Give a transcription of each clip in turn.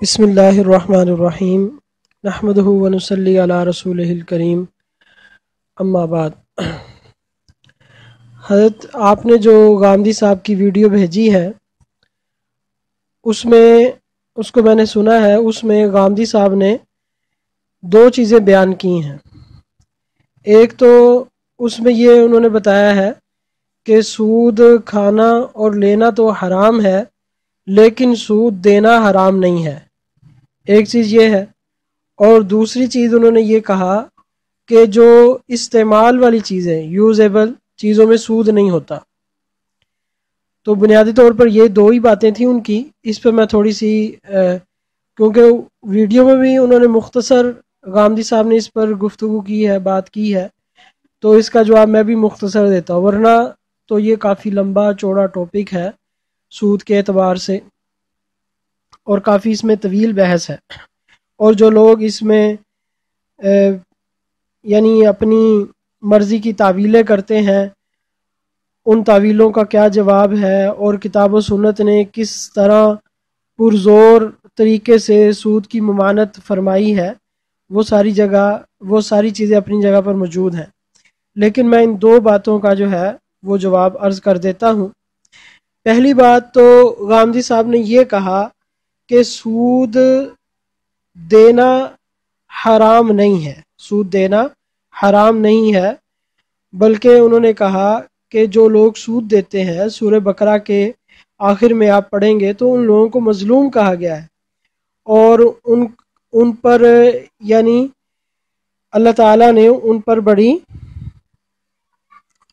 بسم اللہ الرحمن الرحیم نحمدہ ونصلی علی رسولہ الکریم اما بعد۔ حضرت آپ نے جو غامدی صاحب کی ویڈیو بھیجی ہے اس کو میں نے سنا ہے۔ اس میں غامدی صاحب نے دو چیزیں بیان کی ہیں۔ ایک تو اس میں یہ انہوں نے بتایا ہے کہ سود کھانا اور لینا تو حرام ہے لیکن سود دینا حرام نہیں ہے، ایک چیز یہ ہے۔ اور دوسری چیز انہوں نے یہ کہا کہ جو استعمال والی چیزیں، یوزیبل چیزوں میں سود نہیں ہوتا۔ تو بنیادی طور پر یہ دو ہی باتیں تھیں ان کی۔ اس پہ میں تھوڑی سی کیونکہ ویڈیو میں بھی انہوں نے مختصر، غامدی صاحب نے اس پر گفتگو کی ہے، بات کی ہے، تو اس کا جواب میں بھی مختصر دیتا ہوں، ورنہ تو یہ کافی لمبا چوڑا ٹاپک ہے سود کے اعتبار سے، اور کافی اس میں طویل بحث ہے۔ اور جو لوگ اس میں یعنی اپنی مرضی کی تعویلیں کرتے ہیں، ان تعویلوں کا کیا جواب ہے، اور کتاب و سنت نے کس طرح پرزور طریقے سے سود کی ممانعت فرمائی ہے، وہ ساری چیزیں اپنی جگہ پر موجود ہیں۔ لیکن میں ان دو باتوں کا جو ہے وہ جواب عرض کر دیتا ہوں۔ پہلی بات تو غامدی صاحب نے یہ کہا کہ سود دینا حرام نہیں ہے، سود دینا حرام نہیں ہے، بلکہ انہوں نے کہا کہ جو لوگ سود دیتے ہیں، سورہ بقرہ کے آخر میں آپ پڑھیں گے تو ان لوگوں کو مظلوم کہا گیا ہے، اور ان پر یعنی اللہ تعالیٰ نے ان پر بڑی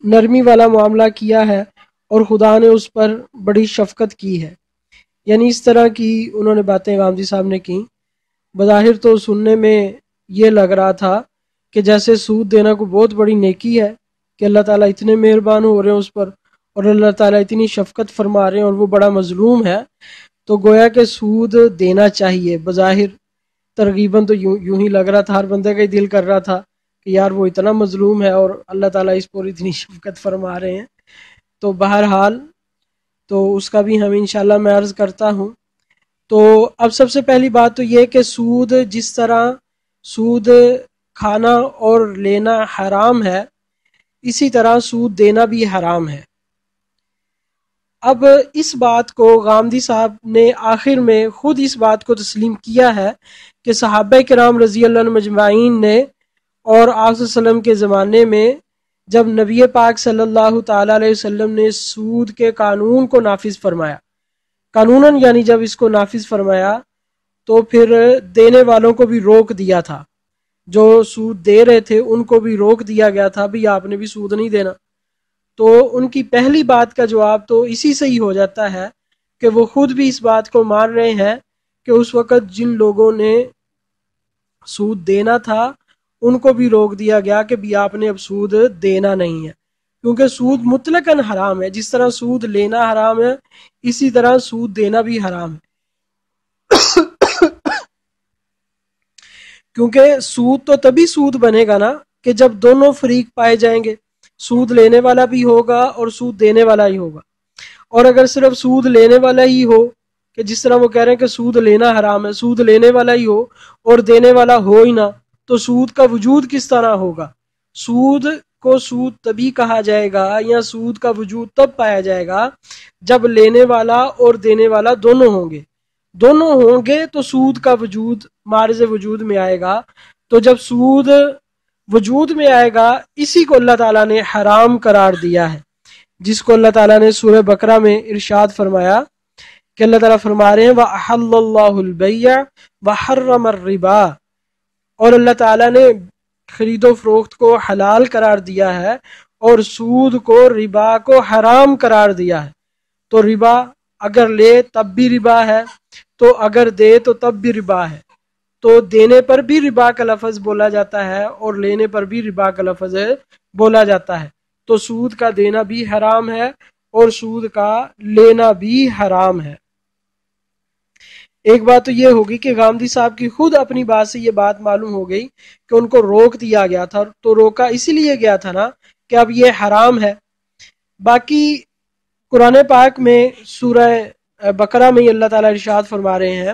نرمی والا معاملہ کیا ہے، اور خدا نے اس پر بڑی شفقت کی ہے۔ یعنی اس طرح کی انہوں نے باتیں غامدی صاحب نے کی۔ بظاہر تو سننے میں یہ لگ رہا تھا کہ جیسے سود دینا کو بہت بڑی نیکی ہے، کہ اللہ تعالیٰ اتنے مہربان ہو رہے ہیں اس پر، اور اللہ تعالیٰ اتنی شفقت فرما رہے ہیں، اور وہ بڑا مظلوم ہے، تو گویا کہ سود دینا چاہیے۔ بظاہر ترغیباً تو یوں ہی لگ رہا تھا، ہر بندے کا ہی دل کر رہا تھا کہ یار وہ اتنا مظلوم ہے اور اللہ تعالیٰ اس پر اتنی شفقت فرما رہے ہیں۔ تو بہرحال تو اس کا بھی ہم انشاءاللہ میں عرض کرتا ہوں۔ تو اب سب سے پہلی بات تو یہ کہ سود، جس طرح سود کھانا اور لینا حرام ہے، اسی طرح سود دینا بھی حرام ہے۔ اب اس بات کو غامدی صاحب نے آخر میں خود اس بات کو تسلیم کیا ہے کہ صحابہ کرام رضی اللہ عنہم اجمعین نے اور آپ صلی اللہ علیہ وسلم کے زمانے میں جب نبی پاک صلی اللہ تعالی علیہ وسلم نے سود کے قانون کو نافذ فرمایا، قانوناً یعنی جب اس کو نافذ فرمایا تو پھر دینے والوں کو بھی روک دیا تھا، جو سود دے رہے تھے ان کو بھی روک دیا گیا تھا بھی آپ نے بھی سود نہیں دینا۔ تو ان کی پہلی بات کا جواب تو اسی سے ہی ہو جاتا ہے کہ وہ خود بھی اس بات کو مان رہے ہیں کہ اس وقت جن لوگوں نے سود دینا تھا ان کو بھی روک دیا گیا کہ بھی آپ نے اب سود دینا نہیں ہے، کیونکہ سود مطلقاً حرام ہے۔ جس طرح سود لینا حرام ہے، اسی طرح سود دینا بھی حرام ہے، کیونکہ سود تو تبھی سود بنے گا نا کہ جب دونوں فریق پائے جائیں گے، سود لینے والا بھی ہوگا اور سود دینے والا ہی ہوگا۔ اور اگر صرف سود لینے والا ہی ہو، کہ جس طرح وہ کہہ رہے ہیں کہ سود لینا حرام ہے، سود لینے والا ہی ہو اور دینے والا ہو ہی نہ، تو سود کا وجود کس طرح ہوگا؟ سود کو سود تبھی کہا جائے گا، یا سود کا وجود تب پایا جائے گا جب لینے والا اور دینے والا دونوں ہوں گے۔ دونوں ہوں گے تو سود کا وجود معرض وجود میں آئے گا۔ تو جب سود وجود میں آئے گا، اسی کو اللہ تعالیٰ نے حرام قرار دیا ہے، جس کو اللہ تعالیٰ نے سورہ بقرہ میں ارشاد فرمایا کہ اللہ تعالیٰ فرما رہے ہیں وَأَحَلَّ اللَّهُ الْبَيْعَ وَحَرَّمَ الرِّبَا، اور اللہ تعالیٰ نے خرید و فروخت کو حلال قرار دیا ہے اور سود کو، ربا کو حرام قرار دیا ہے۔ تو ربا اگر لے تب بھی ربا ہے، تو اگر دے تو تب بھی ربا ہے۔ تو دینے پر بھی ربا کا لفظ بولا جاتا ہے اور لینے پر بھی ربا کا لفظ بولا جاتا ہے۔ تو سود کا دینا بھی حرام ہے اور سود کا لینا بھی حرام ہے۔ ایک بات تو یہ ہوگی کہ غامدی صاحب کی خود اپنی بات سے یہ بات معلوم ہو گئی کہ ان کو روک دیا گیا تھا، تو روکا اسی لیے گیا تھا نا کہ اب یہ حرام ہے۔ باقی قرآن پاک میں سورہ بقرہ میں اللہ تعالیٰ ارشاد فرما رہے ہیں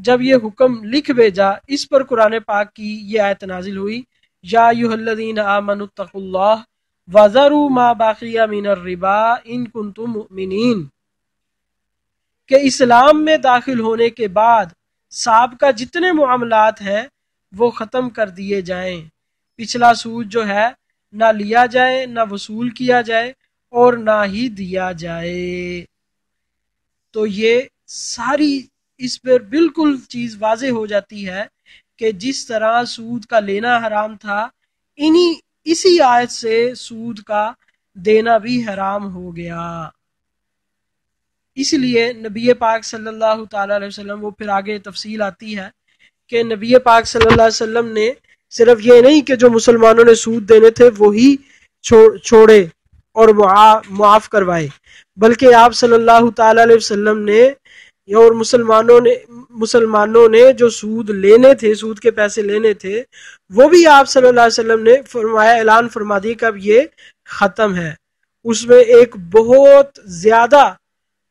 جب یہ حکم لکھ بھیجا اس پر قرآن پاک کی یہ آیت نازل ہوئی، یا ایھا الذین آمنوا اتقوا اللہ وذروا ما بقی من الربا ان کنتم مؤمنین، کہ اسلام میں داخل ہونے کے بعد سابقہ جتنے معاملات ہیں وہ ختم کر دیے جائیں، پچھلا سود جو ہے نہ لیا جائے، نہ وصول کیا جائے، اور نہ ہی دیا جائے۔ تو یہ ساری اس پر بالکل چیز واضح ہو جاتی ہے کہ جس طرح سود کا لینا حرام تھا، اسی آیت سے سود کا دینا بھی حرام ہو گیا۔ اس لیے نبی پاک صلی اللہ تعالی علیہ وسلم، وہ پھر آگے تفصیل آتی ہے کہ نبی پاک صلی اللہ علیہ وسلم نے صرف یہ نہیں کہ جو مسلمانوں نے سود دینے تھے وہی چھوڑے اور معاف کروائے، بلکہ آپ صلی اللہ تعالی علیہ وسلم نے اور مسلمانوں نے جو سود لینے تھے، سود کے پیسے لینے تھے، وہ بھی آپ صلی اللہ علیہ وسلم نے فرمایا، اعلان فرما دیا کہ اب یہ ختم ہے۔ اس میں ایک بہت زیادہ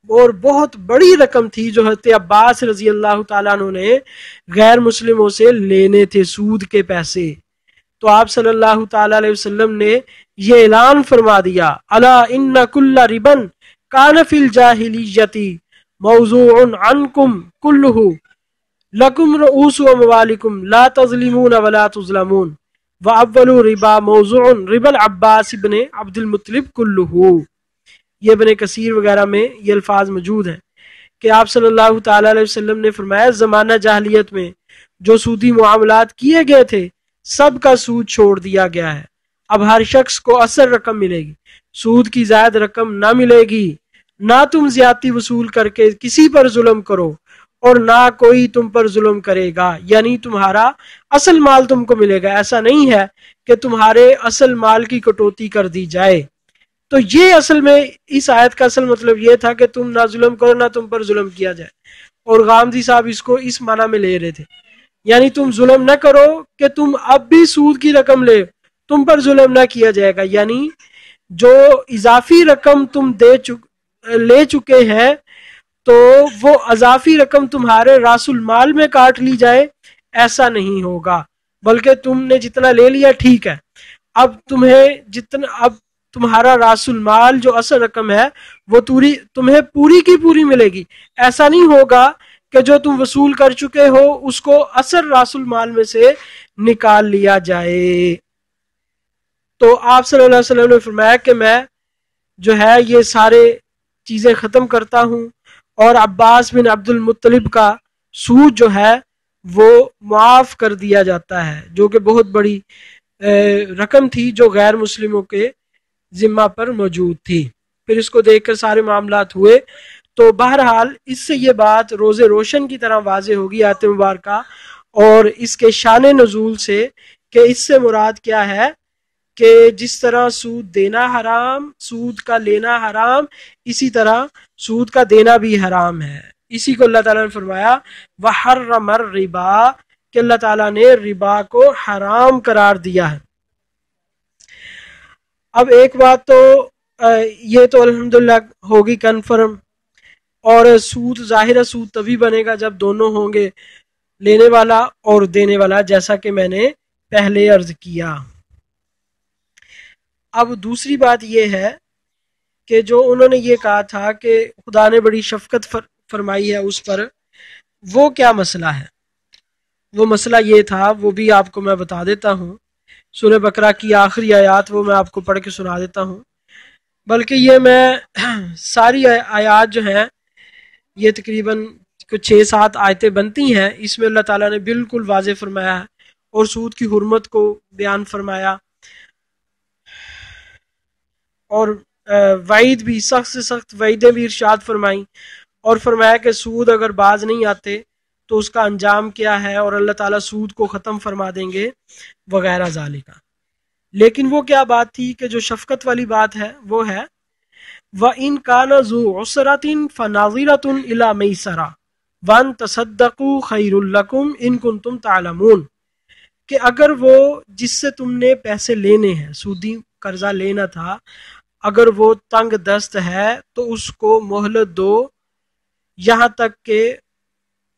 اور بہت بڑی رقم تھی جو حضرت عباس رضی اللہ تعالیٰ عنہ نے غیر مسلموں سے لینے تھے سود کے پیسے، تو آپ صلی اللہ تعالیٰ علیہ وسلم نے یہ اعلان فرما دیا، الا ان کل ربن کان فی الجاہلیۃ موضوع عنکم کلہ لکم رؤوس اموالکم لا تظلمون ولا تظلمون واول ربا موضوع ربا العباس ابن عبد المطلب کلہ۔ یہ ابن کثیر وغیرہ میں یہ الفاظ موجود ہیں کہ آپ صلی اللہ تعالیٰ علیہ وسلم نے فرمایا زمانہ جاہلیت میں جو سودی معاملات کیے گئے تھے سب کا سود چھوڑ دیا گیا ہے، اب ہر شخص کو اصل رقم ملے گی، سود کی زائد رقم نہ ملے گی، نہ تم زیادتی وصول کر کے کسی پر ظلم کرو اور نہ کوئی تم پر ظلم کرے گا، یعنی تمہارا اصل مال تم کو ملے گا، ایسا نہیں ہے کہ تمہارے اصل مال کی کٹوتی کر دی جائے۔ تو یہ اصل میں اس آیت کا اصل مطلب یہ تھا کہ تم نہ ظلم کرو نہ تم پر ظلم کیا جائے، اور غامدی صاحب اس کو اس معنی میں لے رہے تھے، یعنی تم ظلم نہ کرو کہ تم اب بھی سود کی رقم لے، تم پر ظلم نہ کیا جائے گا، یعنی جو اضافی رقم تم لے چکے ہیں تو وہ اضافی رقم تمہارے راس المال میں کاٹ لی جائے، ایسا نہیں ہوگا، بلکہ تم نے جتنا لے لیا ٹھیک ہے، اب تمہارا راس المال جو اصل رقم ہے وہ تمہیں پوری کی پوری ملے گی، ایسا نہیں ہوگا کہ جو تم وصول کر چکے ہو اس کو اصل راس المال میں سے نکال لیا جائے۔ تو آپ صلی اللہ علیہ وسلم نے فرمایا کہ میں جو ہے یہ سارے چیزیں ختم کرتا ہوں، اور عباس بن عبد المطلب کا سود جو ہے وہ معاف کر دیا جاتا ہے، جو کہ بہت بڑی رقم تھی جو غیر مسلموں کے ذمہ پر موجود تھی۔ پھر اس کو دیکھ کر سارے معاملات ہوئے، تو بہرحال اس سے یہ بات روز روشن کی طرح واضح ہوگی آیت مبارکہ اور اس کے شان نزول سے، کہ اس سے مراد کیا ہے کہ جس طرح سود دینا حرام، سود کا لینا حرام، اسی طرح سود کا دینا بھی حرام ہے۔ اسی کو اللہ تعالیٰ نے فرمایا وحرم الربا، کہ اللہ تعالیٰ نے ربا کو حرام قرار دیا ہے۔ اب ایک بات تو یہ تو الحمدللہ ہوگی کنفرم، اور سود ظاہر سود تبھی بنے گا جب دونوں ہوں گے، لینے والا اور دینے والا، جیسا کہ میں نے پہلے عرض کیا۔ اب دوسری بات یہ ہے کہ جو انہوں نے یہ کہا تھا کہ خدا نے بڑی شفقت فرمائی ہے اس پر، وہ کیا مسئلہ ہے؟ وہ مسئلہ یہ تھا، وہ بھی آپ کو میں بتا دیتا ہوں، سورہ بقرہ کی آخری آیات وہ میں آپ کو پڑھ کے سنا دیتا ہوں، بلکہ یہ میں ساری آیات جو ہیں یہ تقریباً کچھ 6-7 آیتیں بنتی ہیں، اس میں اللہ تعالیٰ نے بالکل واضح فرمایا ہے اور سود کی حرمت کو بیان فرمایا، اور وعید بھی، سخت سے سخت وعیدیں بھی ارشاد فرمائیں، اور فرمایا کہ سود اگر باز نہیں آتے تو اس کا انجام کیا ہے، اور اللہ تعالیٰ سود کو ختم فرما دیں گے وغیرہ ذالکہ۔ لیکن وہ کیا بات تھی کہ جو شفقت والی بات ہے وہ ہے وَإِن كَانَ ذُو عُسْرَةٍ فَنَظِرَةٌ إِلَى مَيْسَرَةٍ وَأَن تَصَدَّقُوا خَيْرٌ لَكُمْ إِن كُنتُمْ تَعْلَمُونَ، کہ اگر وہ جس سے تم نے پیسے لینے ہیں، سودی قرضہ لینا تھا، اگر وہ تنگ دست ہے تو اس کو مہلت دو یہاں تک کہ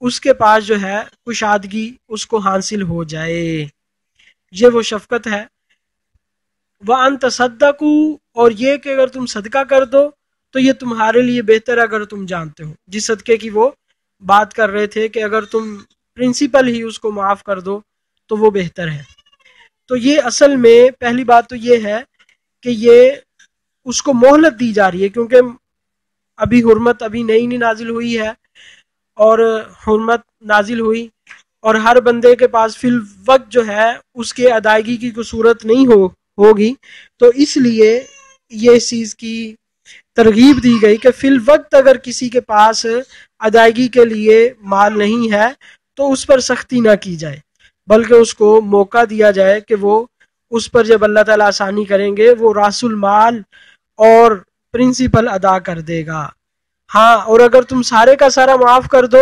اس کے پاس جو ہے کشادگی اس کو حاصل ہو جائے، یہ وہ شفقت ہے۔ وَأَن تَصَدَّقُوا، اور یہ کہ اگر تم صدقہ کر دو تو یہ تمہارے لیے بہتر ہے اگر تم جانتے ہو، جس صدقے کی وہ بات کر رہے تھے کہ اگر تم پرنسپل ہی اس کو معاف کر دو تو وہ بہتر ہے۔ تو یہ اصل میں پہلی بات تو یہ ہے کہ یہ اس کو مہلت دی جا رہی ہے، کیونکہ ابھی حرمت ابھی نئی نئی نازل ہوئی ہے، اور حرمت نازل ہوئی اور ہر بندے کے پاس فی الوقت جو ہے اس کے ادائیگی کی کوئی صورت نہیں ہوگی، تو اس لیے یہ چیز کی ترغیب دی گئی کہ فی الوقت اگر کسی کے پاس ادائیگی کے لیے مال نہیں ہے تو اس پر سختی نہ کی جائے، بلکہ اس کو موقع دیا جائے کہ وہ اس پر جب اللہ تعالیٰ آسانی کریں گے وہ راس المال اور پرنسپل ادا کر دے گا۔ ہاں، اور اگر تم سارے کا سارا معاف کر دو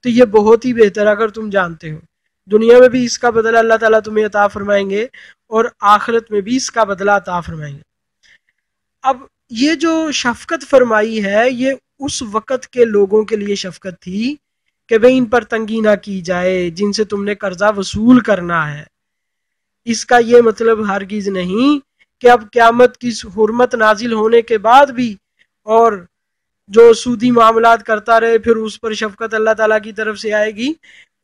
تو یہ بہت ہی بہتر ہے اگر تم جانتے ہو، دنیا میں بھی اس کا بدلہ اللہ تعالیٰ تمہیں عطا فرمائیں گے اور آخرت میں بھی اس کا بدلہ عطا فرمائیں گے۔ اب یہ جو شفقت فرمائی ہے یہ اس وقت کے لوگوں کے لیے شفقت تھی کہ بھئی ان پر تنگی نہ کی جائے جن سے تم نے قرضہ وصول کرنا ہے۔ اس کا یہ مطلب ہرگز نہیں کہ اب قیامت کی حرمت نازل ہونے کے بعد بھی اور جو سودی معاملات کرتا رہے پھر اس پر شفقت اللہ تعالیٰ کی طرف سے آئے گی،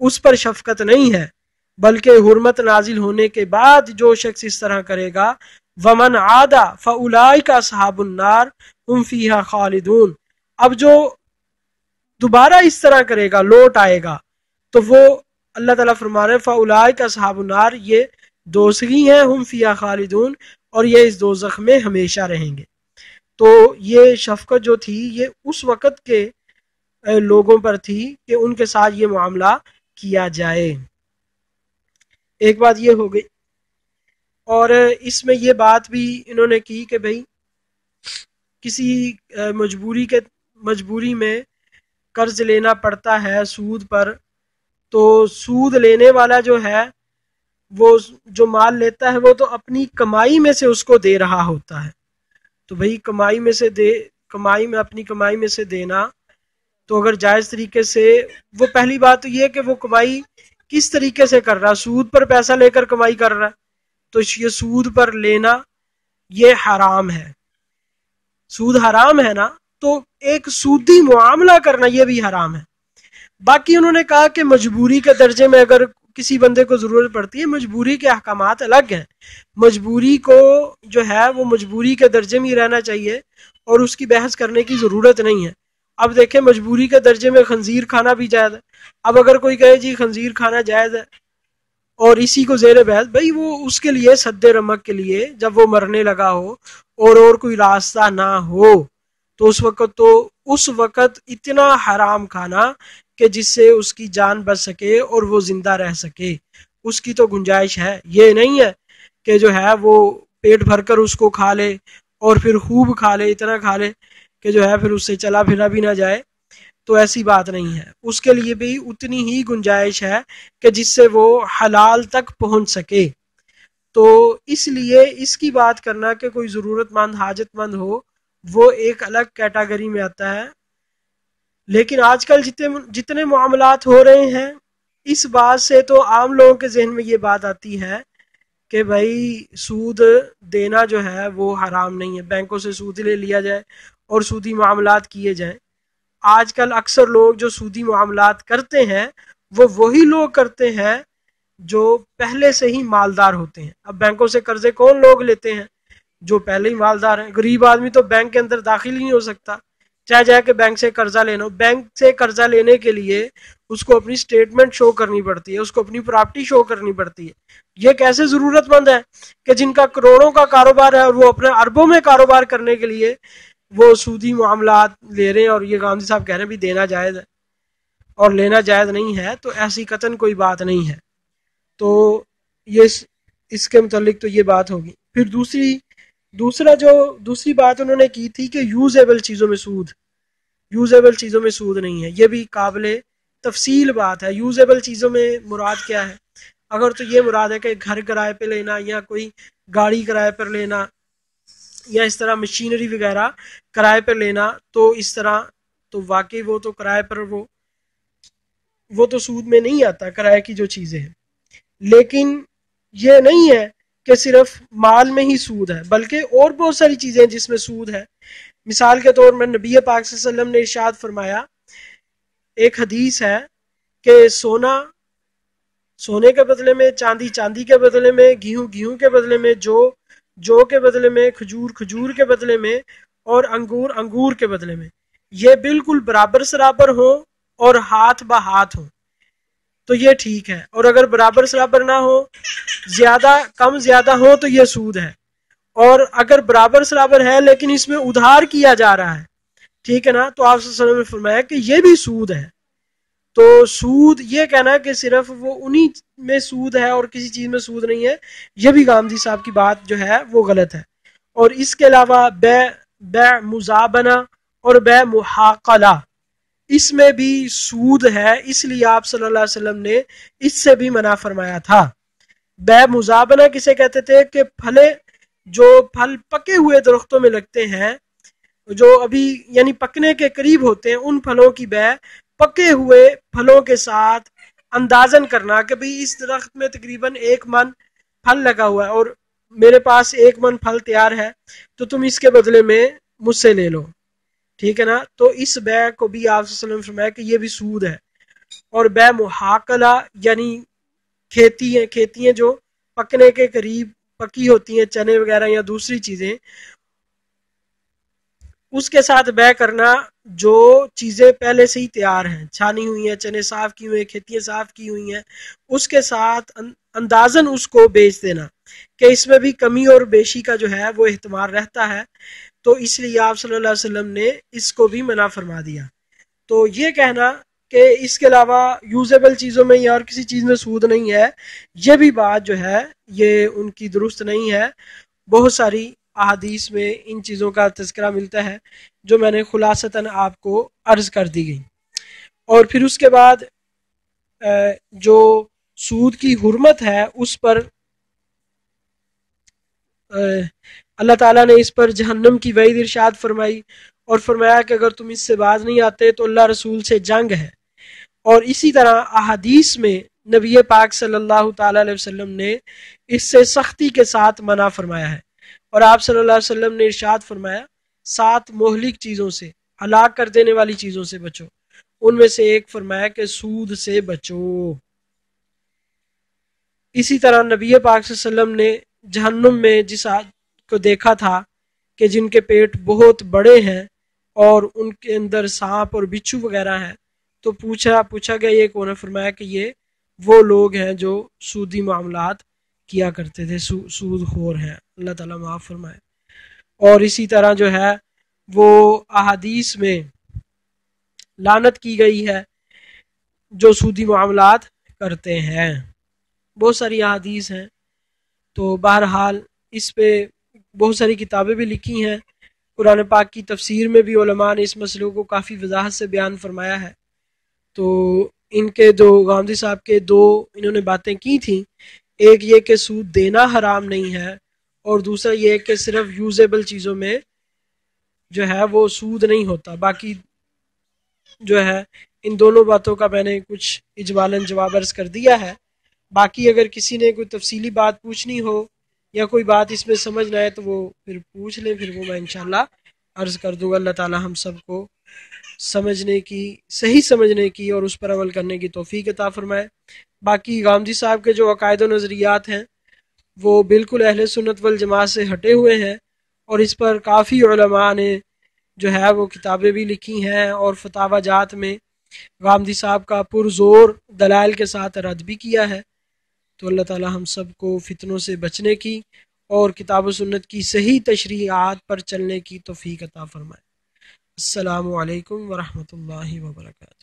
اس پر شفقت نہیں ہے، بلکہ حرمت نازل ہونے کے بعد جو شخص اس طرح کرے گا ومن عادا فاولئک اصحاب النار هم فیہا خالدون، اب جو دوبارہ اس طرح کرے گا لوٹ آئے گا تو وہ اللہ تعالیٰ فرما رہے ہیں فاولئک اصحاب النار، یہ دوزخی ہیں، ہم فیہا خالدون، اور یہ اس دوزخ میں ہمیشہ رہیں گے۔ تو یہ شفقت جو تھی یہ اس وقت کے لوگوں پر تھی کہ ان کے ساتھ یہ معاملہ کیا جائے۔ ایک بات یہ ہو گئی، اور اس میں یہ بات بھی انہوں نے کی کہ بھئی کسی مجبوری میں قرض لینا پڑتا ہے سود پر، تو سود لینے والا جو ہے وہ جو مال لیتا ہے وہ تو اپنی کمائی میں سے اس کو دے رہا ہوتا ہے، تو بھئی اپنی کمائی میں سے دینا تو اگر جائز طریقے سے، وہ پہلی بات تو یہ کہ وہ کمائی کس طریقے سے کر رہا، سود پر پیسہ لے کر کمائی کر رہا، تو یہ سود پر لینا یہ حرام ہے، سود حرام ہے نا، تو ایک سودی معاملہ کرنا یہ بھی حرام ہے۔ باقی انہوں نے کہا کہ مجبوری کے درجے میں اگر کسی بندے کو ضرورت پڑتی ہے، مجبوری کے احکامات الگ ہیں، مجبوری کو جو ہے وہ مجبوری کے درجے میں ہی رہنا چاہیے اور اس کی بحث کرنے کی ضرورت نہیں ہے۔ اب دیکھیں مجبوری کے درجے میں خنزیر کھانا بھی جائز ہے، اب اگر کوئی کہے جی خنزیر کھانا جائز ہے اور اسی کو زیر بحث، بھائی وہ اس کے لیے سد رمق کے لیے جب وہ مرنے لگا ہو اور کوئی راستہ نہ ہو تو اس وقت اتنا حرام کھانا کہ جس سے اس کی جان بچ سکے اور وہ زندہ رہ سکے، اس کی تو گنجائش ہے، یہ نہیں ہے کہ جو ہے وہ پیٹ بھر کر اس کو کھا لے اور پھر خوب کھا لے، اتنا کھا لے کہ جو ہے پھر اس سے چلا پھرا بھی نہ جائے، تو ایسی بات نہیں ہے، اس کے لیے بھی اتنی ہی گنجائش ہے کہ جس سے وہ حلال تک پہنچ سکے۔ تو اس لیے اس کی بات کرنا کہ کوئی ضرورت مند حاجت مند ہو وہ ایک الگ کیٹاگری میں آتا ہے، لیکن آج کل جتنے معاملات ہو رہے ہیں اس بات سے تو عام لوگوں کے ذہن میں یہ بات آتی ہے کہ بھائی سود دینا جو ہے وہ حرام نہیں ہے، بینکوں سے سود لے لیا جائے اور سودی معاملات کیے جائیں۔ آج کل اکثر لوگ جو سودی معاملات کرتے ہیں وہ وہی لوگ کرتے ہیں جو پہلے سے ہی مالدار ہوتے ہیں۔ اب بینکوں سے قرضے کون لوگ لیتے ہیں؟ جو پہلے ہی مالدار ہیں۔ غریب آدمی تو بینک کے اندر داخل ہی نہیں ہو سکتا، چاہے جا کے بینک سے قرضہ لینا ہو۔ بینک سے قرضہ لینے کے لیے اس کو اپنی سٹیٹمنٹ شو کرنی پڑتی ہے، اس کو اپنی پراپرٹی شو کرنی پڑتی ہے۔ یہ کیسے ضرورت مند ہے کہ جن کا کروڑوں کا کاروبار ہے اور وہ اپنے اربوں میں کاروبار کرنے کے لیے وہ سودی معاملات لے رہے ہیں، اور یہ گاندھی صاحب کہہ رہے ہیں بھی دینا جائز ہے اور لینا جائز نہیں ہے، تو ایسی قطعاً کوئی بات نہیں ہے۔ تو یہ اس کے متعلق تو یہ بات ہوگی۔ پھر دوسری بات انہوں نے کی تھی کہ یوزیبل چیزوں میں سود نہیں ہے، یہ بھی قابل تفصیل بات ہے۔ یوزیبل چیزوں میں مراد کیا ہے؟ اگر تو یہ مراد ہے کہ گھر کرائے پہ لینا یا کوئی گاڑی کرائے پر لینا یا اس طرح مشینری وغیرہ کرائے پر لینا، تو اس طرح تو واقعی وہ تو کرائے پر وہ وہ تو سود میں نہیں آتا، کرائے کی جو چیزیں ہیں. لیکن یہ نہیں ہے کہ صرف مال میں ہی سود ہے، بلکہ اور بہت ساری چیزیں ہیں جس میں سود ہے. مثال کے طور میں نبی پاک صلی اللہ علیہ وسلم نے ارشاد فرمایا، ایک حدیث ہے کہ سونے کے بدلے میں، چاندی چاندی کے بدلے میں، گیہوں گیہوں کے بدلے میں، جو کے بدلے میں، کھجور کھجور کے بدلے میں، اور انگور انگور کے بدلے میں، یہ بالکل برابر سرابر ہو اور ہاتھ بہاتھ ہو تو یہ ٹھیک ہے. اور اگر برابر سرابر نہ ہو، زیادہ کم زیادہ ہو، تو یہ سود ہے. اور اگر برابر سرابر ہے لیکن اس میں ادھار کیا جا رہا ہے، ٹھیک ہے نا، تو آپ صلی اللہ علیہ وسلم نے فرمایا کہ یہ بھی سود ہے. تو سود یہ کہنا کہ صرف وہ انہی میں سود ہے اور کسی چیز میں سود نہیں ہے، یہ بھی گاندھی صاحب کی بات جو ہے وہ غلط ہے. اور اس کے علاوہ بیع مزابنہ اور بیع محاقلہ، اس میں بھی سود ہے، اس لیے آپ صلی اللہ علیہ وسلم نے اس سے بھی منع فرمایا تھا. بیع مزابنہ کسے کہتے تھے؟ کہ جو پھل پکے ہوئے درختوں میں لگتے ہیں، جو ابھی یعنی پکنے کے قریب ہوتے ہیں، ان پھلوں کی بیع پکے ہوئے پھلوں کے ساتھ اندازن کرنا کہ بھئی اس درخت میں تقریباً 1 من پھل لگا ہوا ہے اور میرے پاس 1 من پھل تیار ہے، تو تم اس کے بدلے میں مجھ سے لے لو، ٹھیک ہے نا. تو اس بیع کو بھی آپ صلی اللہ علیہ وسلم نے فرمایا کہ یہ بھی سود ہے. اور بیع محاقلہ یعنی کھیتی ہیں جو پکنے کے قریب پکی ہوتی ہیں، چنے وغیرہ یا دوسری چیزیں، اس کے ساتھ بیع کرنا جو چیزیں پہلے سے ہی تیار ہیں، چھانی ہوئی ہیں، چنے صاف کی ہوئی ہیں، کھیتیاں صاف کی ہوئی ہیں، اس کے ساتھ اندازن اس کو بیچ دینا کہ اس میں بھی کمی اور بیشی کا جو ہے وہ احتمال رہتا ہے. تو اس لیے آپ صلی اللہ علیہ وسلم نے اس کو بھی منع فرما دیا. تو یہ کہنا کہ اس کے علاوہ یوزیبل چیزوں میں یا اور کسی چیز میں سود نہیں ہے، یہ بھی بات جو ہے یہ ان کی درست نہیں ہے. بہت ساری احادیث میں ان چیزوں کا تذکرہ ملتا ہے جو میں نے خلاصتاً آپ کو عرض کر دی گئی. اور پھر اس کے بعد جو سود کی حرمت ہے اس پر اللہ تعالیٰ نے اس پر جہنم کی وعید ارشاد فرمائی اور فرمایا کہ اگر تم اس سے باز نہیں آتے تو اللہ رسول سے جنگ ہے. اور اسی طرح احادیث میں نبی پاک صلی اللہ تعالیٰ علیہ وسلم نے اس سے سختی کے ساتھ منع فرمایا ہے. اور آپ صلی اللہ علیہ وسلم نے ارشاد فرمایا 7 مہلک چیزوں سے، ہلاک کر دینے والی چیزوں سے بچو. ان میں سے ایک فرمایا کہ سود سے بچو. اسی طرح نبی پاک صلی اللہ علیہ وسلم نے جہنم میں جس آدمی کو دیکھا تھا کہ جن کے پیٹ بہت بڑے ہیں اور ان کے اندر سانپ اور بچھو وغیرہ ہیں، تو پوچھا گیا یہ کون ہے؟ فرمایا کہ یہ وہ لوگ ہیں جو سودی معاملات کیا کرتے تھے، سود خور ہیں. اللہ تعالیٰ معاف فرمائے. اور اسی طرح جو ہے وہ احادیث میں لعنت کی گئی ہے جو سودی معاملات کرتے ہیں. بہت ساری احادیث ہیں. تو بہرحال اس پہ بہت ساری کتابیں بھی لکھی ہیں. قرآن پاک کی تفسیر میں بھی علماء نے اس مسئلے کو کافی وضاحت سے بیان فرمایا ہے. تو ان کے غامدی صاحب کے انہوں نے باتیں کی تھیں، ایک یہ کہ سود دینا حرام نہیں ہے، اور دوسرا یہ کہ صرف یوزیبل چیزوں میں جو ہے وہ سود نہیں ہوتا. باقی جو ہے ان دونوں باتوں کا میں نے کچھ اجمالاً جواب عرض کر دیا ہے. باقی اگر کسی نے کوئی تفصیلی بات پوچھنی ہو یا کوئی بات اس میں سمجھ نہ آئے تو وہ پھر پوچھ لیں، پھر وہ میں انشاءاللہ عرض کر دوں گا. اللہ تعالی ہم سب کو صحیح سمجھنے کی اور اس پر عمل کرنے کی توفیق عطا فرمائے. باقی غامدی صاحب کے جو عقائد و نظریات ہیں وہ بالکل اہل سنت والجماعت سے ہٹے ہوئے ہیں، اور اس پر کافی علماء نے جو ہے وہ کتابیں بھی لکھی ہیں اور فتاوی جات میں غامدی صاحب کا پرزور دلائل کے ساتھ رد بھی کیا ہے. تو اللہ تعالی ہم سب کو فتنوں سے بچنے کی اور کتاب و سنت کی صحیح تشریعات پر چلنے کی توفیق عطا فرمائے. السلام علیکم ورحمۃ اللہ وبرکاتہ.